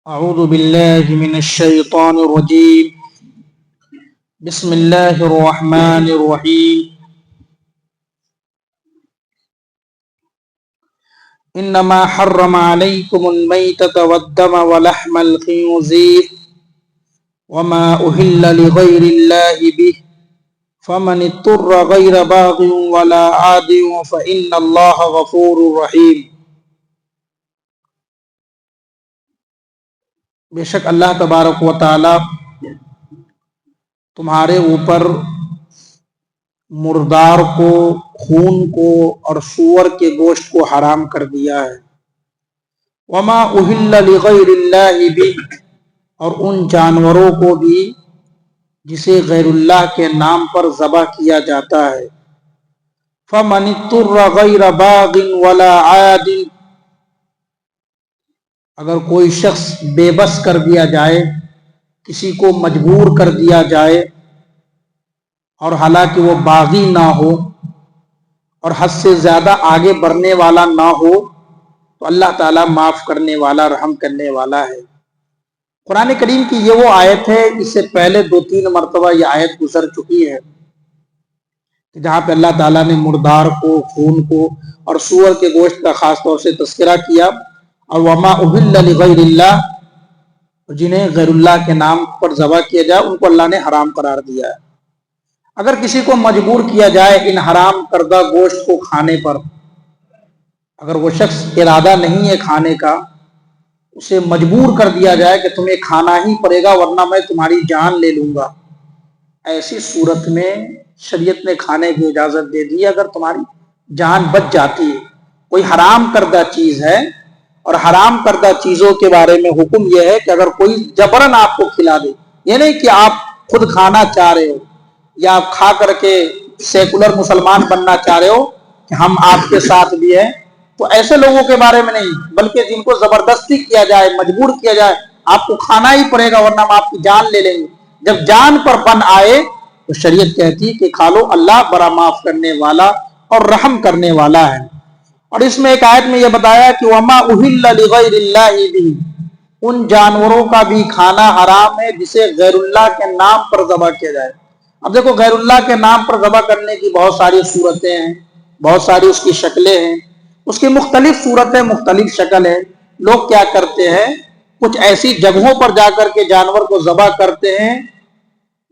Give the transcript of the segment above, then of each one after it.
أعوذ بالله من الشيطان الرجيم. بسم الله الرحمن الرحيم. إنما حرم عليكم الميتة والدم ولحم الخنزير وما أهل لغير الله به فمن اضطر غير باغ ولا عاد فإن الله غفور رحيم. بے شک اللہ تبارک و تعالی تمہارے اوپر مردار کو، خون کو اور سور کے گوشت کو حرام کر دیا ہے. وما اہل لغیر اللہ بھی، اور ان جانوروں کو بھی جسے غیر اللہ کے نام پر ذبح کیا جاتا ہے. فمن اضطر غیر باغ ولا عاد، اگر کوئی شخص بے بس کر دیا جائے، کسی کو مجبور کر دیا جائے، اور حالانکہ وہ باغی نہ ہو اور حد سے زیادہ آگے بڑھنے والا نہ ہو، تو اللہ تعالیٰ معاف کرنے والا، رحم کرنے والا ہے. قرآن کریم کی یہ وہ آیت ہے، اس سے پہلے 2-3 مرتبہ یہ آیت گزر چکی ہے جہاں پہ اللہ تعالیٰ نے مردار کو، خون کو اور سور کے گوشت کا خاص طور سے تذکرہ کیا. اور وما اہل لغیر اللہ، جنہیں غیر اللہ کے نام پر ذبح کیا جائے ان کو اللہ نے حرام قرار دیا ہے. اگر کسی کو مجبور کیا جائے ان حرام کردہ گوشت کو کھانے پر، اگر وہ شخص ارادہ نہیں ہے کھانے کا، اسے مجبور کر دیا جائے کہ تمہیں کھانا ہی پڑے گا ورنہ میں تمہاری جان لے لوں گا، ایسی صورت میں شریعت نے کھانے کی اجازت دے دی اگر تمہاری جان بچ جاتی ہے. کوئی حرام کردہ چیز ہے، اور حرام کردہ چیزوں کے بارے میں حکم یہ ہے کہ اگر کوئی جبرن آپ کو کھلا دے، یہ نہیں کہ آپ خود کھانا چاہ رہے ہو یا آپ کھا کر کے سیکولر مسلمان بننا چاہ رہے ہو کہ ہم آپ کے ساتھ بھی ہیں، تو ایسے لوگوں کے بارے میں نہیں، بلکہ جن کو زبردستی کیا جائے، مجبور کیا جائے، آپ کو کھانا ہی پڑے گا ورنہ ہم آپ کی جان لے لیں گے، جب جان پر بن آئے تو شریعت کہتی کہ کھا لو، اللہ بڑا معاف کرنے والا اور رحم کرنے والا ہے. اور اس میں ایک آیت میں یہ بتایا کہ وما اہل لغیر اللہ بھی، ان جانوروں کا بھی کھانا حرام ہے جسے غیر اللہ کے نام پر ذبح کیا جائے. اب دیکھو، غیر اللہ کے نام پر ذبح کرنے کی بہت ساری صورتیں ہیں، بہت ساری اس کی شکلیں ہیں، اس کی مختلف صورتیں، مختلف شکل ہے. لوگ کیا کرتے ہیں، کچھ ایسی جگہوں پر جا کر کے جانور کو ذبح کرتے ہیں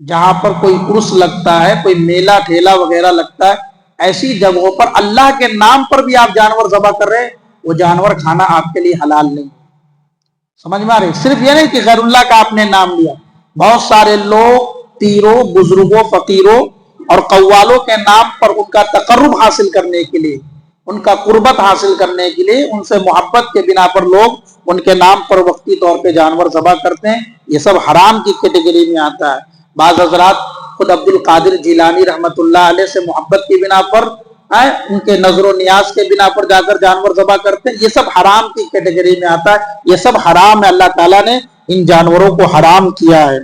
جہاں پر کوئی عرس لگتا ہے، کوئی میلہ ٹھیلا وغیرہ لگتا ہے، ایسی جگہوں پر اللہ کے نام پر بھی آپ جانور ذبح کر رہے ہیں، وہ جانور کھانا آپ کے لیے حلال نہیں. سمجھ میں آ رہی؟ صرف یہ نہیں کہ غیر اللہ کا آپ نے نام لیا، بہت سارے لوگ پیروں، بزرگوں، فقیروں اور قوالوں کے نام پر ان کا تقرب حاصل کرنے کے لیے، ان کا قربت حاصل کرنے کے لیے، ان سے محبت کے بنا پر لوگ ان کے نام پر وقتی طور پہ جانور ذبح کرتے ہیں. یہ سب حرام کی کیٹیگری میں آتا ہے. بعض حضرات خود عبد القادر جیلانی رحمۃ اللہ علیہ سے محبت کی بنا پر، ان کے نظر و نیاز کے بنا پر جا کر جانور ذبح کرتے ہیں. یہ سب حرام کی کیٹیگری میں آتا ہے، یہ سب حرام ہے. اللہ تعالیٰ نے ان جانوروں کو حرام کیا ہے.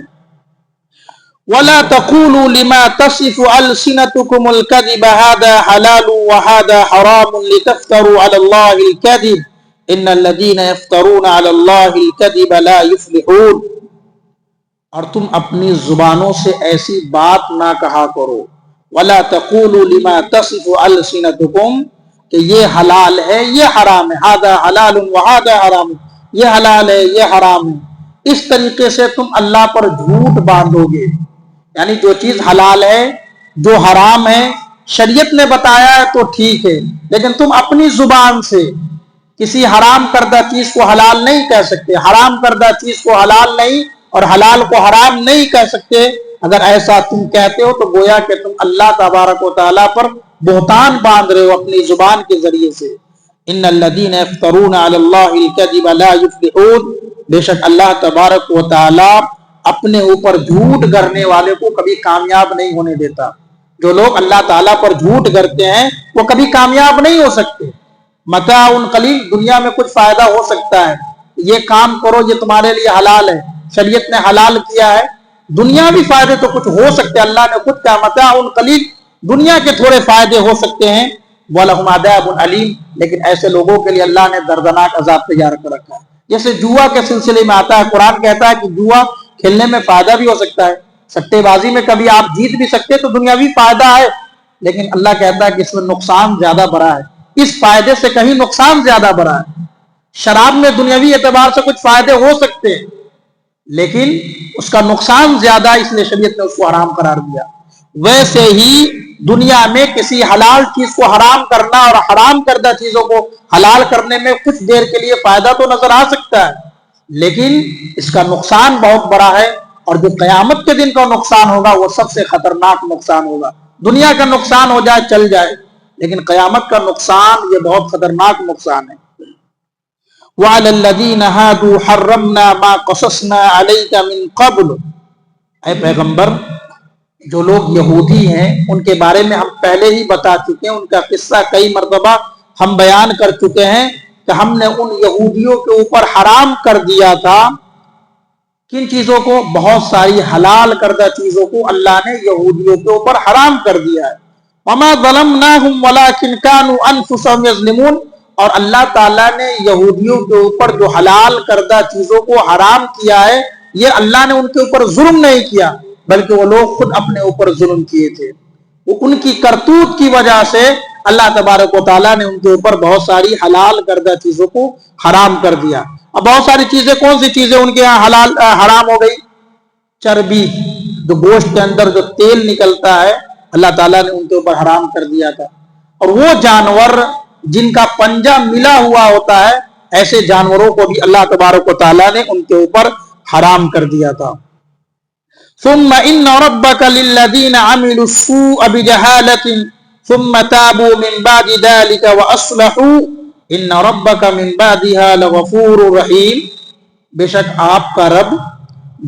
وَلَا تَقُولُوا لِمَا تَصِفُ أَلْسِنَتُكُمُ الْكَذِبَ هَذَا حَلَالٌ وَهَذَا حَرَامٌ لِتَفْتَرُوا عَلَى اللَّهِ الْكَذِبَ إِنَّ الَّذِينَ يَفْتَرُونَ عَلَى اللَّهِ الْكَذِبَ لَا يُفْلِحُونَ. اور تم اپنی زبانوں سے ایسی بات نہ کہا کرو. وَلَا تَقُولُوا لِمَا تَصِفُ أَلْسِنَتُكُمْ، کہ یہ حلال ہے، یہ حرام ہے، هَذَا حَلَالٌ وَهَذَا حَرَامٌ، یہ حلال ہے، یہ حرام ہے. اس طریقے سے تم اللہ پر جھوٹ باندھو گے. یعنی جو چیز حلال ہے، جو حرام ہے، شریعت نے بتایا ہے تو ٹھیک ہے، لیکن تم اپنی زبان سے کسی حرام کردہ چیز کو حلال نہیں کہہ سکتے، حرام کردہ چیز کو حلال نہیں اور حلال کو حرام نہیں کہہ سکتے. اگر ایسا تم کہتے ہو تو گویا کہ تم اللہ تبارک و تعالیٰ پر بہتان باندھ رہے ہو اپنی زبان کے ذریعے سے. ان الذین یفترون علی اللہ الکذب لا یفلحون، بے شک اللہ تبارک و تعالیٰ اپنے اوپر جھوٹ گھڑنے والے کو کبھی کامیاب نہیں ہونے دیتا. جو لوگ اللہ تعالیٰ پر جھوٹ گھڑتے ہیں وہ کبھی کامیاب نہیں ہو سکتے. متاع قلیل، دنیا میں کچھ فائدہ ہو سکتا ہے، یہ کام کرو یہ تمہارے لیے حلال ہے، شریعت نے حلال کیا ہے، دنیاوی فائدے تو کچھ ہو سکتے ہیں، اللہ نے خود کہا متاع قلیل، دنیا کے تھوڑے فائدے ہو سکتے ہیں. وَلَهُمْ عَذَابٌ أَلِيمٌ، لیکن ایسے لوگوں کے لیے اللہ نے دردناک عذاب تیار کر رکھا ہے. جیسے جوا کے سلسلے میں آتا ہے، قرآن کہتا ہے کہ جوا کھیلنے میں فائدہ بھی ہو سکتا ہے، سٹے بازی میں کبھی آپ جیت بھی سکتے تو دنیاوی فائدہ ہے، لیکن اللہ کہتا ہے کہ اس میں نقصان زیادہ بڑا ہے، اس فائدے سے کہیں نقصان زیادہ بڑا ہے۔ شراب میں دنیاوی اعتبار سے کچھ فائدے ہو سکتے ہیں لیکن اس کا نقصان زیادہ، اس لیے شریعت نے اس کو حرام قرار دیا۔ ویسے ہی دنیا میں کسی حلال چیز کو حرام کرنا اور حرام کردہ چیزوں کو حلال کرنے میں کچھ دیر کے لیے فائدہ تو نظر آ سکتا ہے لیکن اس کا نقصان بہت بڑا ہے، اور جو قیامت کے دن کا نقصان ہوگا وہ سب سے خطرناک نقصان ہوگا۔ دنیا کا نقصان ہو جائے چل جائے لیکن قیامت کا نقصان یہ بہت خطرناک نقصان ہے۔ وَعَلَى الَّذِينَ هَادُوا حَرَّمْنَا مَا قَصَصْنَا عَلَيْكَ مِن قَبْلُ، اے پیغمبر جو لوگ یہودی ہیں ان کے بارے میں ہم پہلے ہی بتا چکے ہیں، ان کا قصہ کئی مرتبہ ہم بیان کر چکے ہیں کہ ہم نے ان یہودیوں کے اوپر حرام کر دیا تھا کن چیزوں کو؟ بہت ساری حلال کردہ چیزوں کو اللہ نے یہودیوں کے اوپر حرام کر دیا ہے۔ وَمَا ظَلَمْنَاهُمْ وَلَكِنْ كَانُوا أَنفُسَهُمْ يَظْلِمُونَ، اور اللہ تعالیٰ نے یہودیوں کے اوپر جو حلال کردہ چیزوں کو حرام کیا ہے یہ اللہ نے ان کے اوپر ظلم نہیں کیا بلکہ وہ لوگ خود اپنے اوپر ظلم کیے تھے۔ وہ ان کی کرتوت کی وجہ سے اللہ تبارک و تعالیٰ نے ان کے اوپر بہت ساری حلال کردہ چیزوں کو حرام کر دیا۔ اب بہت ساری چیزیں، کون سی چیزیں ان کے یہاں حلال حرام ہو گئی؟ چربی، جو گوشت کے اندر جو تیل نکلتا ہے اللہ تعالیٰ نے ان کے اوپر حرام کر دیا تھا، اور وہ جانور جن کا پنجہ ملا ہوا ہوتا ہے ایسے جانوروں کو بھی اللہ تبارک و تعالیٰ نے ان کے اوپر حرام کر دیا تھا۔ ثم ان ربك للذين عملوا السوء بجهالة ثم تابوا من بعد ذلك واصلحوا ان ربك من بعدها لغفور رحیم، بے شک آپ کا رب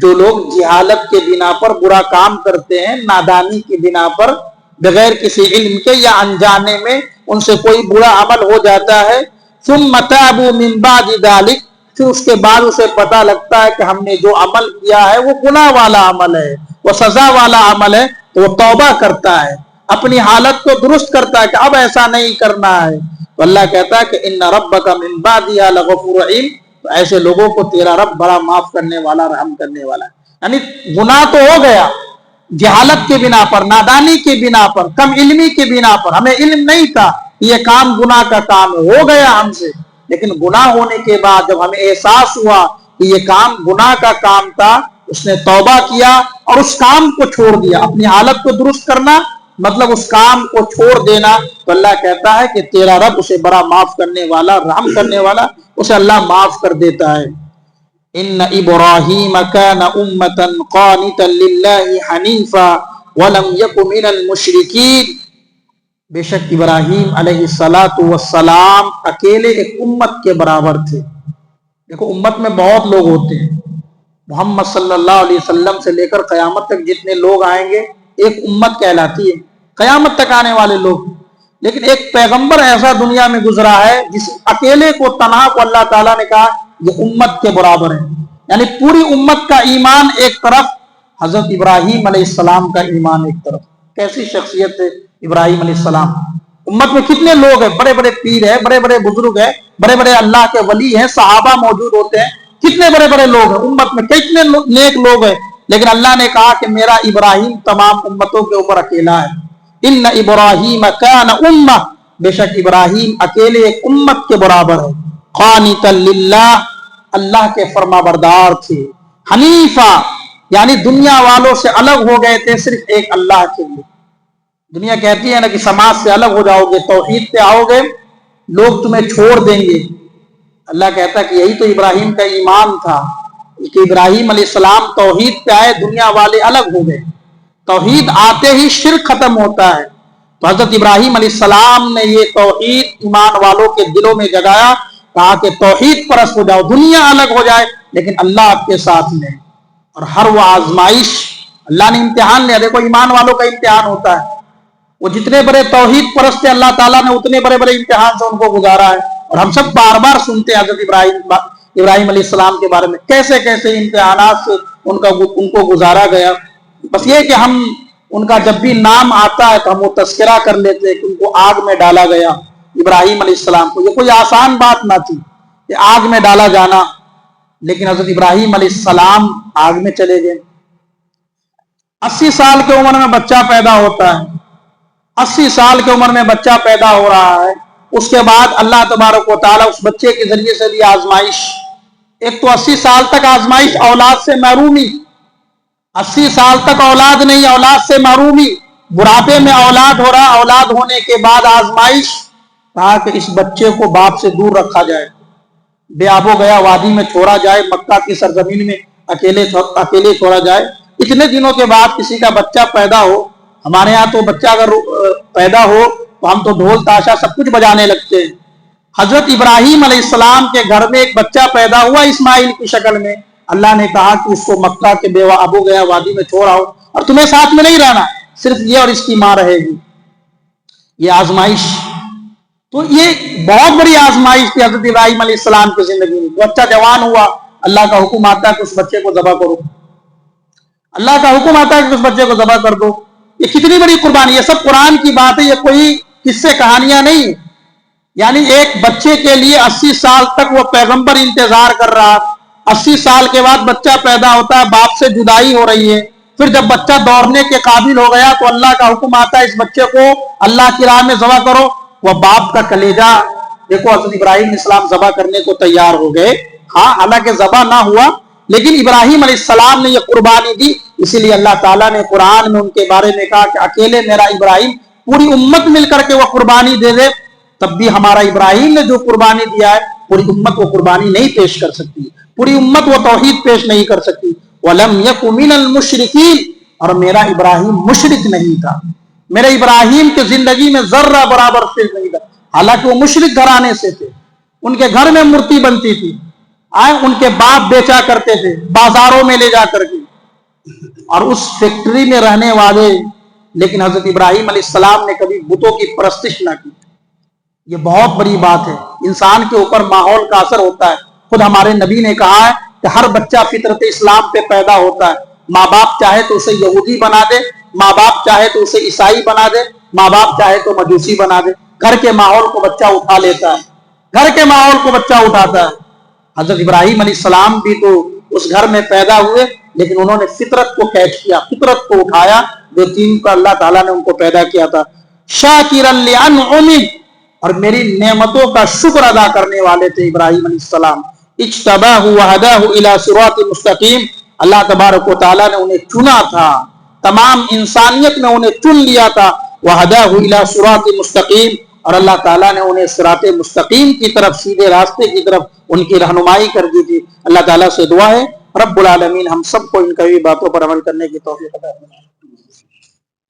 جو لوگ جہالت کے بنا پر برا کام کرتے ہیں، نادانی کی بنا پر، بغیر کسی علم کے یا انجانے میں ان سے کوئی برا عمل ہو جاتا ہے، ثم تابوا من بعد ذلك، پھر اس کے بعد اسے پتہ لگتا ہے کہ ہم نے جو عمل کیا ہے وہ گناہ والا عمل ہے، وہ سزا والا عمل ہے، تو وہ توبہ کرتا ہے، اپنی حالت کو درست کرتا ہے کہ اب ایسا نہیں کرنا ہے، تو اللہ کہتا ہے کہ ان ربک من بعدها لغفور رحیم، تو ایسے لوگوں کو تیرا رب بڑا معاف کرنے والا، رحم کرنے والا ہے۔ یعنی گناہ تو ہو گیا، جہالت کے بنا پر، نادانی کے بنا پر، کم علمی کے بنا پر، ہمیں علم نہیں تھا یہ کام گناہ کا کام ہو گیا ہم سے، لیکن گناہ ہونے کے بعد جب ہمیں احساس ہوا کہ یہ کام گناہ کا کام تھا، اس نے توبہ کیا اور اس کام کو چھوڑ دیا۔ اپنی حالت کو درست کرنا مطلب اس کام کو چھوڑ دینا، تو اللہ کہتا ہے کہ تیرا رب اسے بڑا معاف کرنے والا، رحم کرنے والا، اسے اللہ معاف کر دیتا ہے۔ ان ابراہیم کان امۃ قانتا للہ حنیفا ولم یک من المشرکین، بے شک ابراہیم علیہ الصلاۃ والسلام اکیلے ایک امت کے برابر تھے۔ دیکھو امت میں بہت لوگ ہوتے ہیں، محمد صلی اللہ علیہ وسلم سے لے کر قیامت تک جتنے لوگ آئیں گے ایک امت کہلاتی ہے، قیامت تک آنے والے لوگ، لیکن ایک پیغمبر ایسا دنیا میں گزرا ہے جس اکیلے کو، تنہا کو اللہ تعالیٰ نے کہا یہ امت کے برابر ہے، یعنی پوری امت کا ایمان ایک طرف، حضرت ابراہیم علیہ السلام کا ایمان ایک طرف۔ کیسی شخصیت ہے ابراہیم علیہ السلام؟ امت میں کتنے لوگ ہیں، بڑے بڑے پیر ہیں، بڑے بڑے بزرگ ہیں، بڑے بڑے اللہ کے ولی ہیں، صحابہ موجود ہوتے ہیں، کتنے بڑے بڑے لوگ ہیں امت میں، کتنے نیک لوگ ہیں، لیکن اللہ نے کہا کہ میرا ابراہیم تمام امتوں کے اوپر اکیلا ہے۔ ان ابراہیم کان امہ، بے شک ابراہیم اکیلے ایک امت کے برابر ہے، قانتا للہ، اللہ کے فرما بردار تھے، حنیفہ یعنی دنیا والوں سے الگ ہو گئے تھے صرف ایک اللہ کے لیے۔ دنیا کہتی ہے نا کہ سماج سے الگ ہو جاؤ گے، توحید پہ آؤ گے، لوگ تمہیں چھوڑ دیں گے، اللہ کہتا ہے کہ یہی تو ابراہیم کا ایمان تھا کہ ابراہیم علیہ السلام توحید پہ آئے، دنیا والے الگ ہو گئے، توحید آتے ہی شرک ختم ہوتا ہے، تو حضرت ابراہیم علیہ السلام نے یہ توحید ایمان والوں کے دلوں میں جگایا، کہا کہ توحید پرست ہو جاؤ، دنیا الگ ہو جائے لیکن اللہ آپ کے ساتھ میں۔ اور ہر وہ آزمائش اللہ نے امتحان لیا، دیکھو ایمان والوں کا امتحان ہوتا ہے، وہ جتنے بڑے توحید پرست تھے اللہ تعالیٰ نے اتنے بڑے بڑے امتحان سے ان کو گزارا ہے، اور ہم سب بار بار سنتے ہیں حضرت ابراہیم علیہ السلام کے بارے میں کیسے کیسے امتحانات سے ان کو گزارا گیا۔ بس یہ کہ ہم ان کا جب بھی نام آتا ہے تو ہم وہ تذکرہ کر لیتے ہیں کہ ان کو آگ میں ڈالا گیا، ابراہیم علیہ السلام کو، یہ کوئی آسان بات نہ تھی کہ آگ میں ڈالا جانا، لیکن حضرت ابراہیم علیہ السلام آگ میں چلے گئے. 80 سال کی عمر میں بچہ پیدا ہوتا ہے, 80 سال کی عمر میں بچہ پیدا ہو رہا ہے. اس کے بعد اللہ تبارک و تعالیٰ اس بچے کے ذریعے سے بھی آزمائش. ایک تو 80 سال تک آزمائش, اولاد سے محرومی, 80 سال تک اولاد نہیں, اولاد سے محرومی, بڑھاپے میں اولاد ہو رہا, اولاد ہونے کے بعد آزمائش. کہا کہ اس بچے کو باپ سے دور رکھا جائے, بے آب و گیا وادی میں چھوڑا جائے, مکہ کی سرزمین میں اکیلے چھوڑا جائے. اتنے دنوں کے بعد کسی کا بچہ پیدا ہو, ہمارے ہاں تو بچہ اگر پیدا ہو تو ہم تو ڈھول تاشا سب کچھ بجانے لگتے ہیں. حضرت ابراہیم علیہ السلام کے گھر میں ایک بچہ پیدا ہوا اسماعیل کی شکل میں. اللہ نے کہا کہ اس کو مکہ کے بے آب و گیا وادی میں چھوڑ آؤ, اور تمہیں ساتھ میں نہیں رہنا, صرف یہ اور اس کی ماں رہے گی. یہ آزمائش, تو یہ بہت بڑی آزمائش تھی حضرت ابراہیم علیہ السلام کی زندگی میں. بچہ جوان ہوا, اللہ کا حکم آتا ہے کہ اس بچے کو ذبح کرو, اللہ کا حکم آتا ہے کہ اس بچے کو ذبح کر دو. یہ کتنی بڑی قربانی, یہ سب قرآن کی بات ہے, یہ کوئی قصے کہانیاں نہیں. یعنی ایک بچے کے لیے 80 سال تک وہ پیغمبر انتظار کر رہا, 80 سال کے بعد بچہ پیدا ہوتا ہے, باپ سے جدائی ہو رہی ہے. پھر جب بچہ دوڑنے کے قابل ہو گیا تو اللہ کا حکم آتا ہے اس بچے کو اللہ کی راہ میں ذبح کرو. وہ باپ کا کلیجہ دیکھو, حضرت ابراہیم علیہ السلام ذبح کرنے کو تیار ہو گئے. ہاں, حالانکہ ذبح نہ ہوا, لیکن ابراہیم علیہ السلام نے یہ قربانی دی. اسی لیے اللہ تعالیٰ نے قرآن میں ان کے بارے میں کہا کہ اکیلے میرا ابراہیم, پوری امت مل کر کے وہ قربانی دے دے تب بھی ہمارا ابراہیم نے جو قربانی دیا ہے پوری امت وہ قربانی نہیں پیش کر سکتی, پوری امت وہ توحید پیش نہیں کر سکتی. وَلَمْ يَكُ مِنَ الْمُشْرِكِينَ, اور میرا ابراہیم مشرک نہیں تھا. میرے ابراہیم کے زندگی میں ذرہ برابر شرک نہیں تھا, حالانکہ وہ مشرک گھرانے سے تھے. ان کے گھر میں مورتی بنتی تھی, ان کے باپ بیچا کرتے تھے بازاروں میں لے جا کر کے, اور اس فیکٹری میں رہنے والے. لیکن حضرت ابراہیم علیہ السلام نے کبھی بتوں کی پرستش نہ کی. یہ بہت بڑی بات ہے. انسان کے اوپر ماحول کا اثر ہوتا ہے. خود ہمارے نبی نے کہا ہے کہ ہر بچہ فطرت اسلام پہ پیدا ہوتا ہے. ماں باپ چاہے تو اسے یہودی بنا دے, ماں باپ چاہے تو اسے عیسائی بنا دے, ماں باپ چاہے تو مجوسی بنا دے. گھر کے ماحول کو بچہ اٹھا لیتا ہے, گھر کے ماحول کو بچہ اٹھاتا ہے. حضرت ابراہیم علیہ السلام بھی تو اس گھر میں پیدا ہوئے, لیکن انہوں نے فطرت کو کیچ کیا, فطرت کو اٹھایا جو دین کا اللہ تعالیٰ نے ان کو پیدا کیا تھا. شاکرا لانعمہ, اور میری نعمتوں کا شکر ادا کرنے والے تھے ابراہیم علیہ السلام. اجتباہ وہداہ الی صراط مستقیم, اللہ تبارک و تعالیٰ نے انہیں چنا تھا, تمام انسانیت میں انہیں چن لیا تھا. وہداہ الی صراط مستقیم, اور اللہ تعالیٰ نے انہیں صراط مستقیم کی طرف, سیدھے راستے کی طرف ان کی رہنمائی کر دی تھی. اللہ تعالیٰ سے دعا ہے رب العالمین ہم سب کو ان کئی باتوں پر عمل کرنے کی توفیق عطا فرمائے.